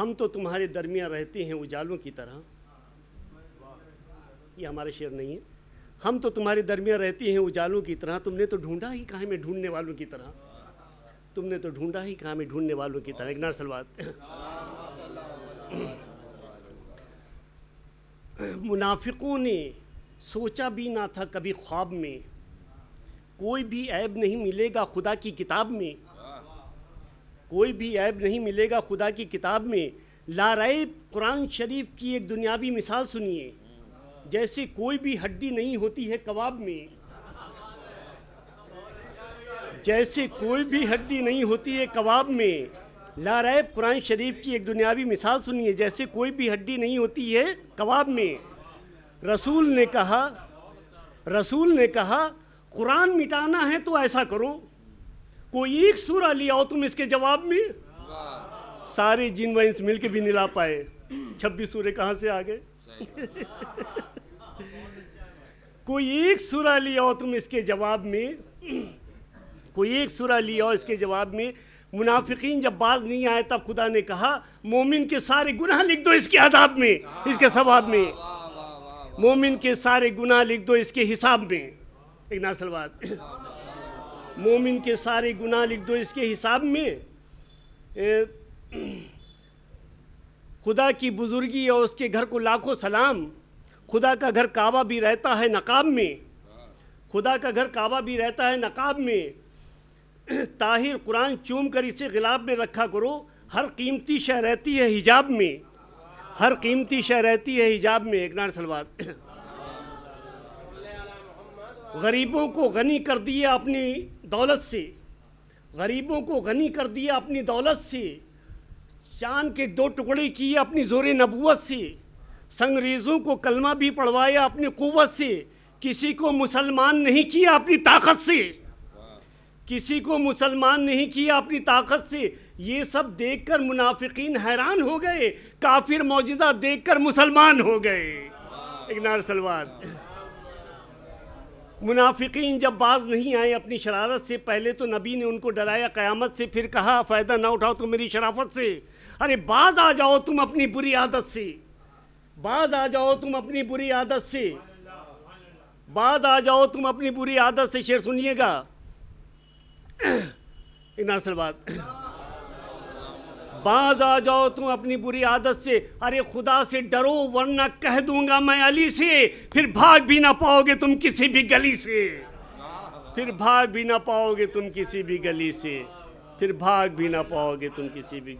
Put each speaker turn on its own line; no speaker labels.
ہم تو تمہارے درمیان رہتے ہیں اجالوں کی طرح. یہ ہمارا شعر نہیں ہے. ہم تو تمہارے درمیان رہتے ہیں اجالوں کی طرح. تم نے تو ڈھونڈا ہی کہاں میں ڈھونڈنے والوں کی طرح. تم نے تو ڈھونڈا ہی کہاں میں ڈھونڈنے والوں کی طرح. ایک نار سلوات. منافقوں نے سوچا بھی نہ تھا کبھی خواب میں کوئی بھی عیب نہیں ملے گا خدا کی کتاب میں. کوئی بھی عیب نہیں ملے گا خدا کی کتاب میں. لاریب قرآن شریف کی ایک دنیاوی مثال سنیے. جیسے کوئی بھی ہڈی نہیں ہوتی ہے کباب میں. جیسے کوئی بھی ہڈی نہیں ہوتی ہے کباب میں. لاریب قرآن شریف کی ایک دنیاوی مثال سنیے. جیسے کوئی بھی ہڈی نہیں ہوتی ہے کباب میں. رسول نے کہا قرآن مٹانا ہے تو ایسا کرو کوئی ایک سورہ لے آؤ تم اس کے جواب میں. سارے جن و انس مل کے بھی نہیں لا پائے. 26 سورے کہاں سے آ گئے. کوئی ایک سورہ لے آؤ تم اس کے جواب میں. کوئی ایک سورہ لے آؤ اس کے جواب میں. منافقین جب باز نہیں آئے تب خدا نے کہا مومن کے سارے گناہ لکھ دو اس کے عذاب میں, اس کے ثواب میں. مومن کے سارے گناہ لکھ دو اس کے حساب میں. ایک نار سلوات. مومن کے سارے گناہ لکھ دو اس کے حساب میں. خدا کی بزرگی اور اس کے گھر کو لاکھوں سلام. خدا کا گھر کعبہ بھی رہتا ہے نقاب میں. خدا کا گھر کعبہ بھی رہتا ہے نقاب میں. طاہر قرآن چوم کر اسے غلاب میں رکھا کرو. ہر قیمتی شے رہتی ہے حجاب میں. ہر قیمتی شے رہتی ہے حجاب میں. ایک نار سلوات. غریبوں کو غنی کر دیا اپنی دولت سے. غریبوں کو غنی کر دیا اپنی دولت سے. چاند کے 2 ٹکڑے کیے اپنی زور نبوت سے. سنگریزوں کو کلمہ بھی پڑھوایا اپنی قوت سے. کسی کو مسلمان نہیں کیا اپنی طاقت سے. کسی کو مسلمان نہیں کیا اپنی طاقت سے. یہ سب دیکھ کر منافقین حیران ہو گئے. کافر معجزہ دیکھ کر مسلمان ہو گئے. ایک نار سلوات. منافقین جب باز نہیں آئے اپنی شرارت سے پہلے تو نبی نے ان کو ڈرایا قیامت سے. پھر کہا فائدہ نہ اٹھاؤ تم میری شرافت سے. ارے باز آ جاؤ تم اپنی بری عادت سے. باز آ جاؤ تم اپنی بری عادت سے. باز آ جاؤ تم اپنی بری عادت سے. شعر سنیے گا. ایک نار سلوات. باز آ جاؤ تم اپنی بری عادت سے. ارے خدا سے ڈرو ورنہ کہہ دوں گا میں علی سے. پھر بھاگ بھی نہ پاؤ گے تم کسی بھی گلی سے. پھر بھاگ بھی نہ پاؤ گے تم کسی بھی گلی سے. پھر بھاگ بھی نہ پاؤ گے تم کسی بھی گلی